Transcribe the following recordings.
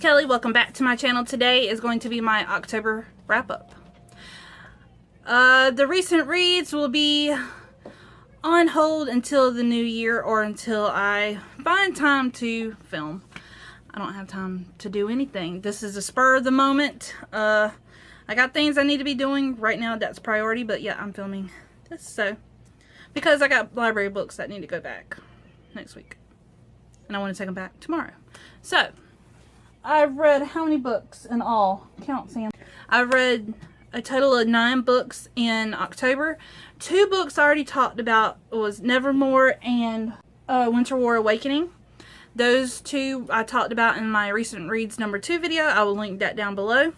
Kelly. Welcome back to my channel. Today is going to be my October wrap-up. The recent reads will be on hold until the new year or until I find time to film. I don't have time to do anything. This is a spur of the moment. I got things I need to be doing right now. That's priority, but yeah, I'm filming this because I got library books that need to go back next week. And I want to take them back tomorrow. So, I've read how many books in all? Count, Sam. I've read a total of 9 books in October. 2 books I already talked about was Nevermore and Winter War Awakening. Those 2 I talked about in my recent reads number 2 video. I will link that down below.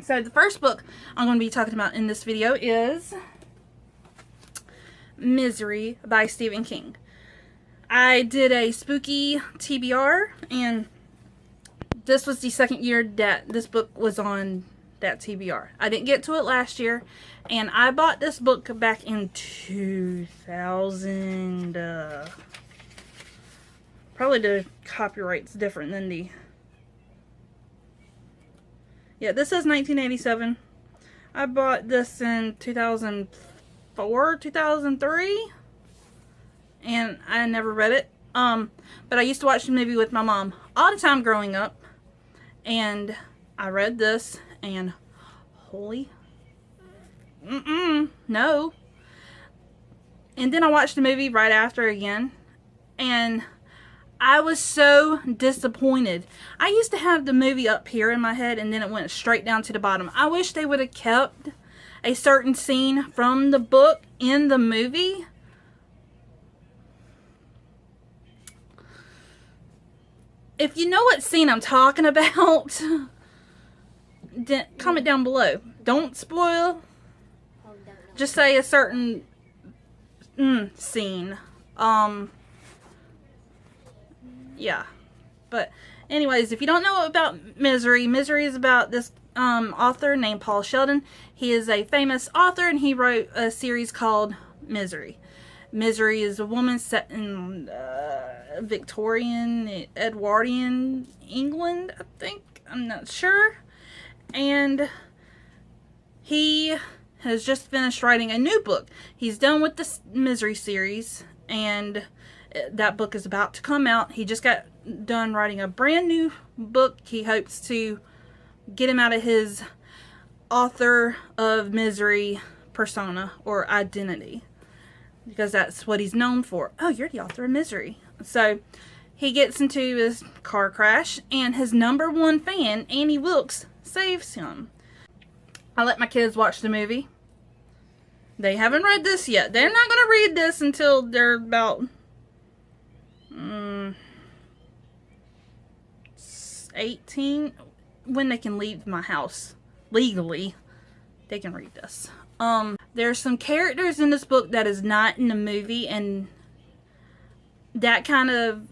So the first book I'm going to be talking about in this video is Misery by Stephen King. I did a spooky TBR, and this was the second year that this book was on that TBR. I didn't get to it last year, and I bought this book back in 2000. Probably the copyright's different than the... Yeah, this says 1987. I bought this in 2004, 2003. And I never read it. But I used to watch the movie with my mom all the time growing up. And I read this and holy no. And then I watched the movie right after again. And I was so disappointed. I used to have the movie up here in my head and then it went straight down to the bottom. I wish they would have kept a certain scene from the book in the movie. If you know what scene I'm talking about, then comment down below. Don't spoil. Just say a certain scene. Yeah. But anyways, if you don't know about Misery, Misery is about this author named Paul Sheldon. He is a famous author and he wrote a series called Misery. Misery is a woman set in Victorian, Edwardian England, I think. I'm not sure. And he has just finished writing a new book. He's done with the Misery series, and that book is about to come out. He just got done writing a brand new book. He hopes to get him out of his author of Misery persona or identity, because that's what he's known for. Oh, you're the author of Misery. So he gets into his car crash and his #1 fan, Annie Wilkes, saves him. I let my kids watch the movie. They haven't read this yet. They're not going to read this until they're about 18, when they can leave my house legally. They can read this. There's some characters in this book that is not in the movie, and that kind of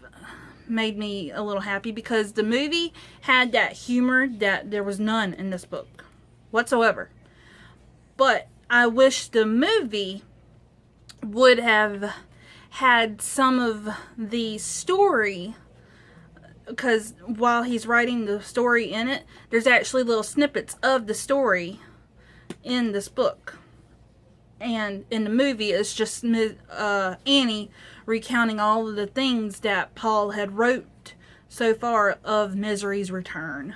made me a little happy because the movie had that humor that there was none in this book whatsoever. But I wish the movie would have had some of the story, because while he's writing the story in it, there's actually little snippets of the story in this book. And in the movie, it's just Annie recounting all of the things that Paul had wrote so far of Misery's return.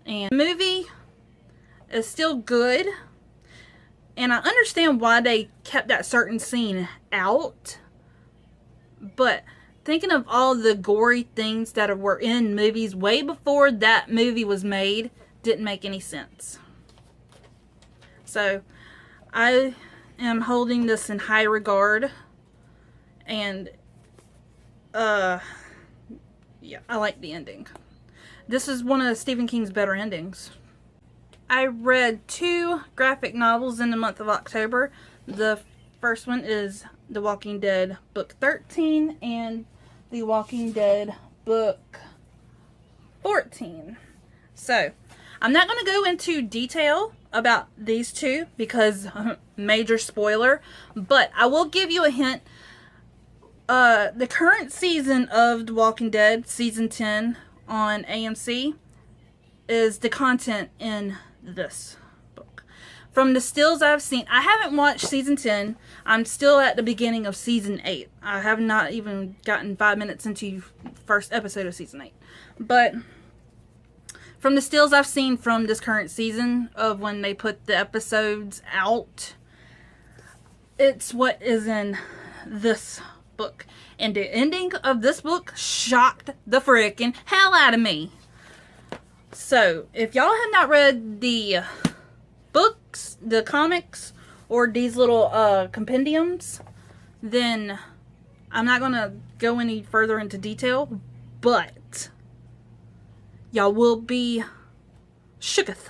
And the movie is still good. And I understand why they kept that certain scene out. But thinking of all the gory things that were in movies way before that movie was made didn't make any sense. So I am holding this in high regard, and yeah, I like the ending. This is one of Stephen King's better endings. I read 2 graphic novels in the month of October. The first one is The Walking Dead book 13 and The Walking Dead book 14. So I'm not going to go into detail about these 2 because major spoiler, but I will give you a hint. The current season of The Walking Dead, season 10 on AMC, is the content in this book. From the stills I've seen, I haven't watched season 10. I'm still at the beginning of season 8. I have not even gotten 5 minutes into first episode of season 8. But from the stills I've seen from this current season of when they put the episodes out, it's what is in this book. And the ending of this book shocked the freaking hell out of me. So, if y'all have not read the books, the comics, or these little compendiums, then I'm not going to go any further into detail, but y'all will be shooketh.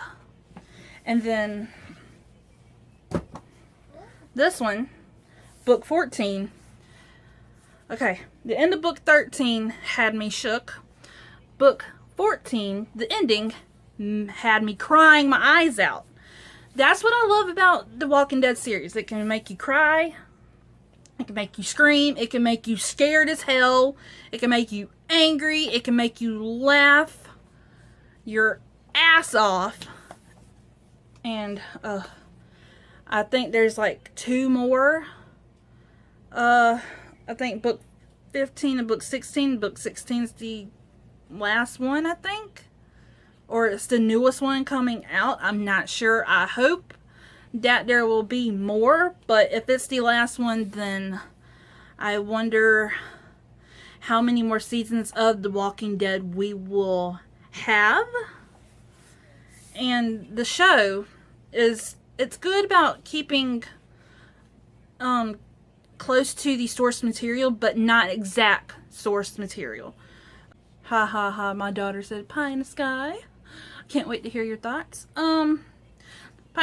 And then this one, book 14. Okay, the end of book 13 had me shook. Book 14, the ending, had me crying my eyes out. That's what I love about the Walking Dead series. It can make you cry. It can make you scream. It can make you scared as hell. It can make you angry. It can make you laugh your ass off. And I think there's like 2 more. I think book 15 and book 16. Book 16 is the last one, I think. Or it's the newest one coming out. I'm not sure. I hope that there will be more. But if it's the last one, then I wonder how many more seasons of The Walking Dead we will have. And the show is, it's good about keeping close to the source material, but not exact source material. Ha ha ha, my daughter said pie in the sky. Can't wait to hear your thoughts. Pie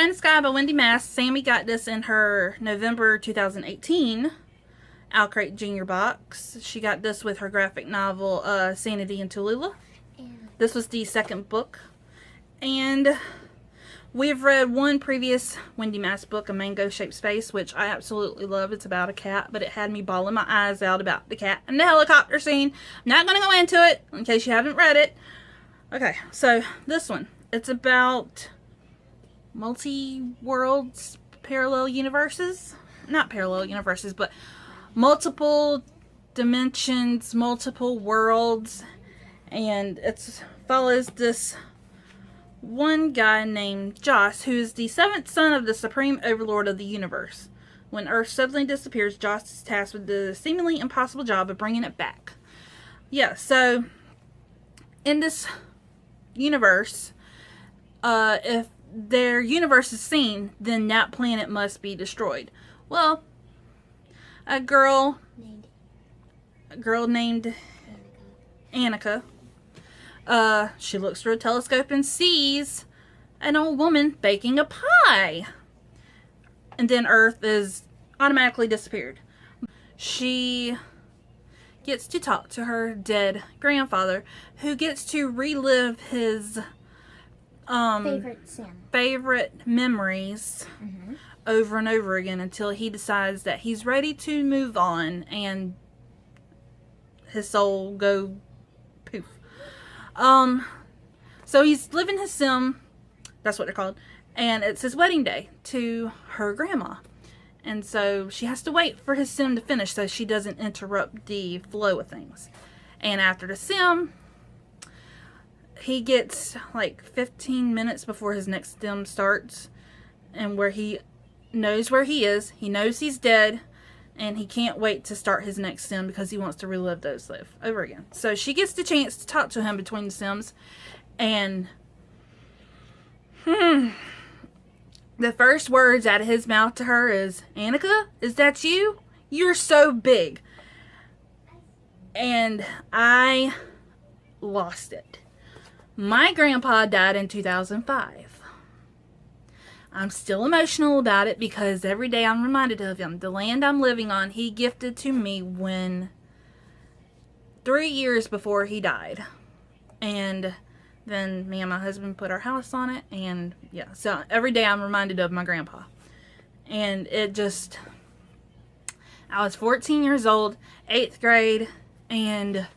in the Sky by Wendy Mass. Sammy got this in her November 2018 Alcrate Junior box. She got this with her graphic novel Sanity in Tallulah. This was the second book. And we've read one previous Wendy Mass book, A Mango-Shaped Space, which I absolutely love. It's about a cat, but it had me bawling my eyes out about the cat and the helicopter scene. I'm not going to go into it, in case you haven't read it. Okay, so this one. It's about multi-worlds, parallel universes. Not parallel universes, but multiple dimensions, multiple worlds. And it follows this one guy named Joss, who is the 7th son of the Supreme Overlord of the universe. When Earth suddenly disappears, Joss is tasked with the seemingly impossible job of bringing it back. Yeah, so in this universe, if their universe is seen, then that planet must be destroyed. Well, a girl named Annika, she looks through a telescope and sees an old woman baking a pie. And then Earth is automatically disappeared. She gets to talk to her dead grandfather, who gets to relive his favorite memories over and over again until he decides that he's ready to move on and his soul go poof. So he's living his sim, that's what they're called, and it's his wedding day to her grandma. And so she has to wait for his sim to finish so she doesn't interrupt the flow of things. And after the sim, he gets like 15 minutes before his next sim starts, and where he knows where he is, he knows he's dead, and he can't wait to start his next sim because he wants to relive those live over again. So she gets the chance to talk to him between the sims, and the first words out of his mouth to her is, "Annika, is that you? You're so big." And I lost it. My grandpa died in 2005. I'm still emotional about it because every day I'm reminded of him. The land I'm living on, he gifted to me 3 years before he died. And then me and my husband put our house on it. And yeah, so every day I'm reminded of my grandpa. And it just, I was 14 years old, 8th grade, and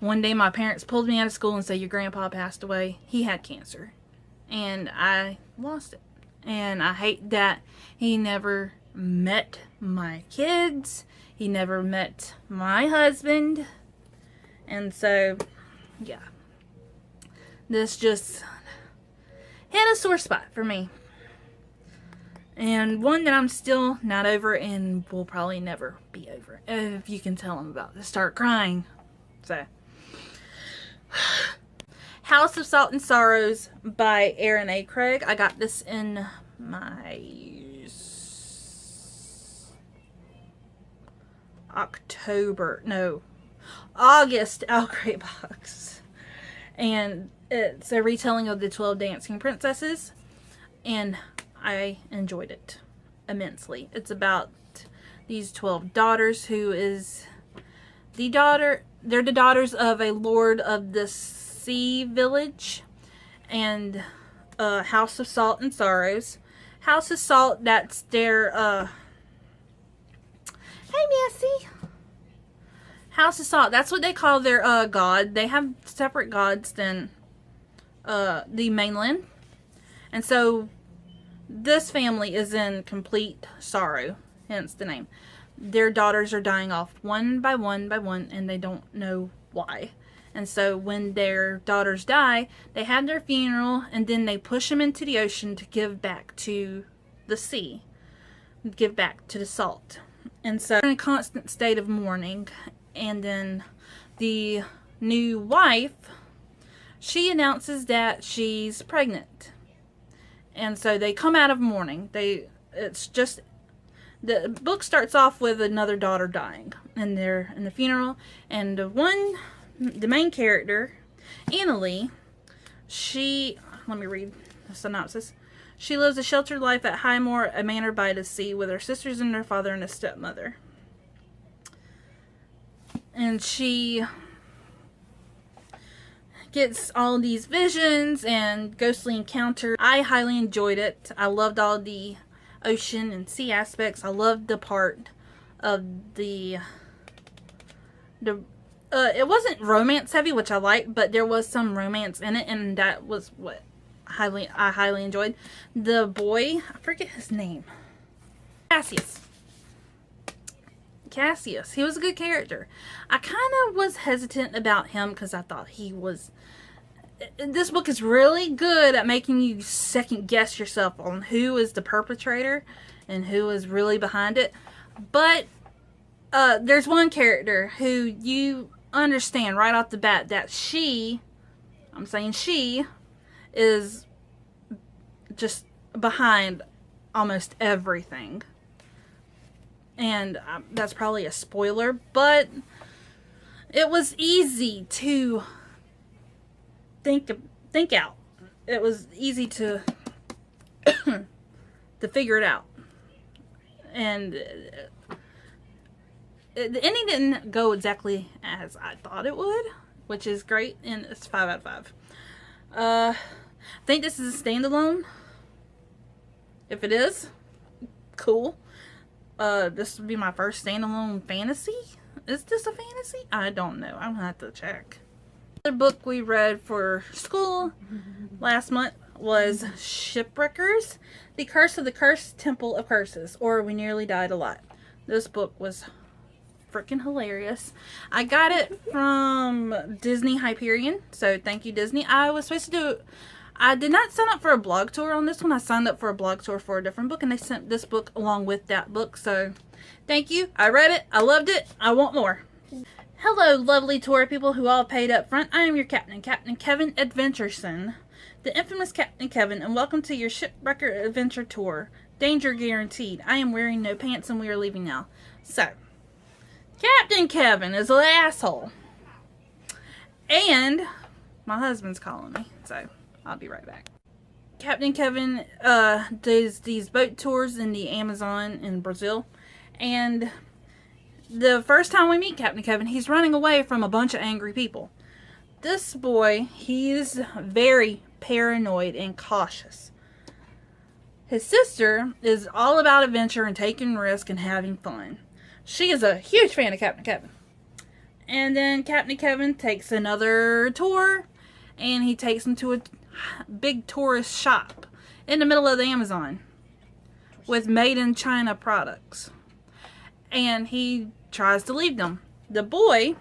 One day my parents pulled me out of school and said, your grandpa passed away. He had cancer. And I lost it. And I hate that he never met my kids. He never met my husband. And so, yeah. This just hit a sore spot for me. And one that I'm still not over and will probably never be over. If you can tell I'm about to start crying. So, House of Salt and Sorrows by Aaron A. Craig. I got this in my August Outcry box. And it's a retelling of the 12 Dancing Princesses. And I enjoyed it immensely. It's about these 12 daughters who is they're the daughters of a lord of the sea village, and House of Salt and Sorrows. House of Salt, that's their hey Missy. House of Salt, that's what they call their god. They have separate gods than the mainland. And so this family is in complete sorrow, hence the name. Their daughters are dying off one by one by one, and they don't know why. And so when their daughters die, they have their funeral, and then they push them into the ocean to give back to the sea, give back to the salt. And so they're in a constant state of mourning. And then the new wife, she announces that she's pregnant. And so they come out of mourning. It's just, the book starts off with another daughter dying, and they're in the funeral. And the main character, Annalie, let me read the synopsis. She lives a sheltered life at Highmore, a manor by the sea, with her sisters and her father and a stepmother. And she gets all these visions and ghostly encounters. I highly enjoyed it. I loved all the ocean and sea aspects. I loved the part of it wasn't romance heavy, which I liked, but there was some romance in it, and that was what I highly enjoyed. The boy, I forget his name. Cassius. He was a good character. I kind of was hesitant about him because I thought he was... This book is really good at making you second guess yourself on who is the perpetrator and who is really behind it. But there's one character who you understand right off the bat that she is just behind almost everything. And that's probably a spoiler, but it was easy to think out. It was easy to to figure it out. And the ending didn't go exactly as I thought it would, which is great, and it's 5 out of 5. I think this is a standalone. If it is, cool. This would be my first standalone fantasy. Is this a fantasy? I don't know. I'm gonna have to check. The book we read for school last month was Shipwreckers, The Curse of the Cursed Temple of Curses, or We Nearly Died a Lot. This book was freaking hilarious. I got it from Disney Hyperion, so thank you, Disney. I did not sign up for a blog tour on this one. I signed up for a blog tour for a different book, and they sent this book along with that book. So, thank you. I read it. I loved it. I want more. Hello, lovely tour people who all paid up front. I am your captain, Captain Kevin Adventureson, the infamous Captain Kevin, and welcome to your Shipwrecker Adventure Tour. Danger guaranteed. I am wearing no pants, and we are leaving now. So, Captain Kevin is an asshole. And my husband's calling me, so I'll be right back. Captain Kevin does these boat tours in the Amazon in Brazil. And the first time we meet Captain Kevin, he's running away from a bunch of angry people. This boy, he's very paranoid and cautious. His sister is all about adventure and taking risks and having fun. She is a huge fan of Captain Kevin. And then Captain Kevin takes another tour, and he takes them to a big tourist shop in the middle of the Amazon with made in China products. And he tries to leave them. The boy,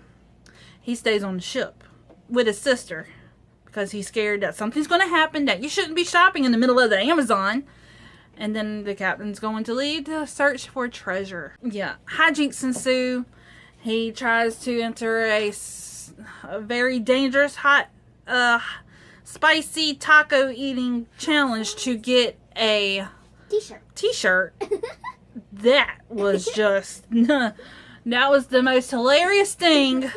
he stays on the ship with his sister because he's scared that something's going to happen, that you shouldn't be shopping in the middle of the Amazon. And then the captain's going to leave to search for treasure. Yeah, hijinks ensue. He tries to enter a very dangerous, hot, spicy taco eating challenge to get a t-shirt. That was just, that was the most hilarious thing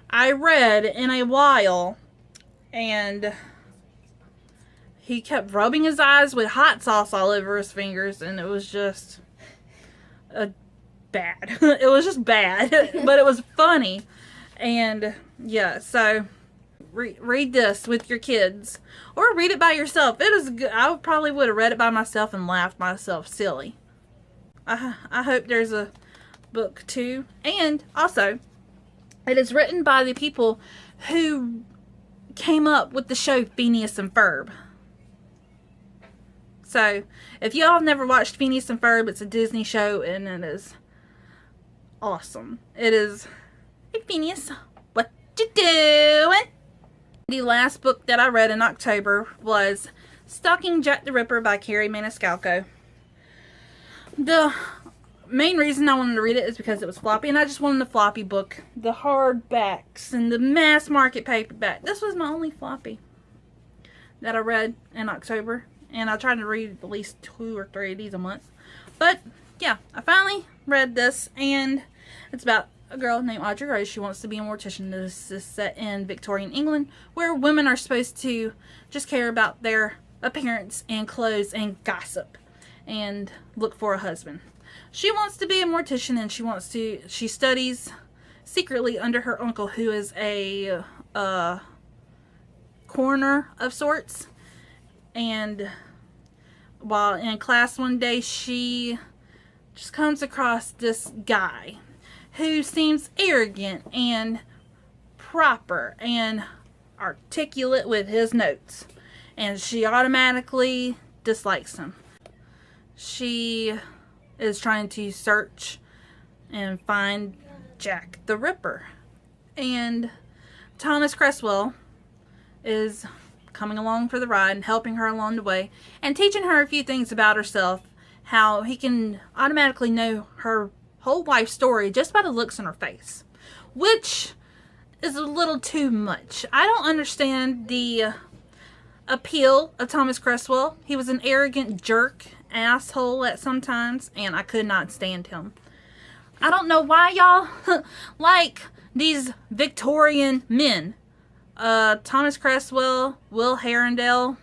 I read in a while. And he kept rubbing his eyes with hot sauce all over his fingers, and it was just bad. It was just bad, but it was funny. And yeah, so read this with your kids, or read it by yourself. It is good. I probably would have read it by myself and laughed myself silly. I hope there's a book 2. And also, it is written by the people who came up with the show Phineas and Ferb. So, if y'all have never watched Phineas and Ferb, it's a Disney show, and it is awesome. It is, hey Phineas, what you doing? The last book that I read in October was Stalking Jack the Ripper by Carrie Maniscalco. The main reason I wanted to read it is because it was floppy, and I just wanted the floppy book. The hardbacks and the mass market paperback. This was my only floppy that I read in October, and I tried to read at least 2 or 3 of these a month. But yeah, I finally read this, and it's about a girl named Audrey Rose. She wants to be a mortician. This is set in Victorian England, where women are supposed to just care about their appearance and clothes and gossip and look for a husband. She wants to be a mortician, and she studies secretly under her uncle, who is a coroner of sorts. And while in class one day, she just comes across this guy who seems arrogant and proper and articulate with his notes, and she automatically dislikes him. She is trying to search and find Jack the Ripper, and Thomas Cresswell is coming along for the ride and helping her along the way and teaching her a few things about herself, how he can automatically know her whole life story just by the looks on her face, which is a little too much. I don't understand the appeal of Thomas Cresswell. He was an arrogant jerk asshole at sometimes, and I could not stand him. I don't know why y'all like these Victorian men. Thomas Cresswell, Will Herondale.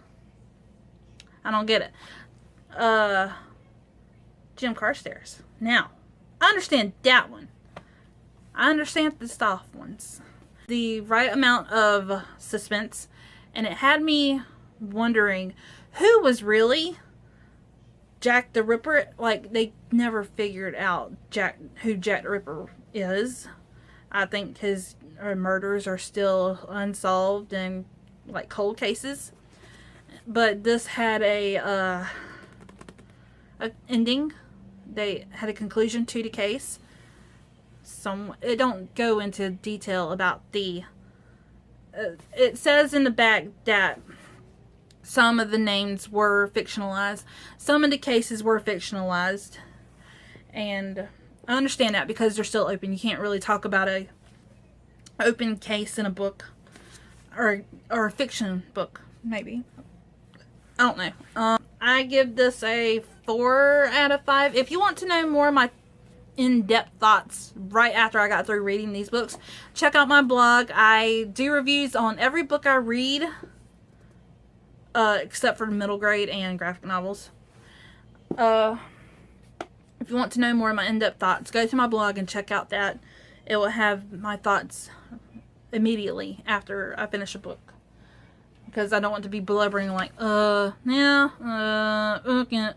I don't get it. Jim Carstairs. Now, I understand that one. I understand the soft ones. The right amount of suspense, and it had me wondering who was really Jack the Ripper. Like, they never figured out who Jack the Ripper is. I think his murders are still unsolved and like cold cases. But this had a ending. They had a conclusion to the case. It don't go into detail about the it says in the back that some of the names were fictionalized, some of the cases were fictionalized, and I understand that because they're still open. You can't really talk about a open case in a book or a fiction book, maybe. I don't know. I give this a 4 out of 5. If you want to know more of my in-depth thoughts right after I got through reading these books, check out my blog. I do reviews on every book I read, except for middle grade and graphic novels. If you want to know more of my in-depth thoughts, go to my blog and check out that. It will have my thoughts immediately after I finish a book. Because I don't want to be blubbering like, yeah, okay,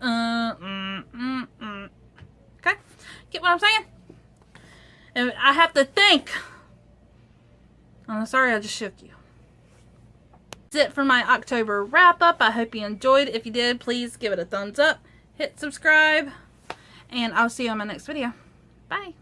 Okay? Get what I'm saying? And I have to thank I'm sorry I just shook you. That's it for my October wrap up. I hope you enjoyed. If you did, please give it a thumbs up, hit subscribe, and I'll see you on my next video. Bye.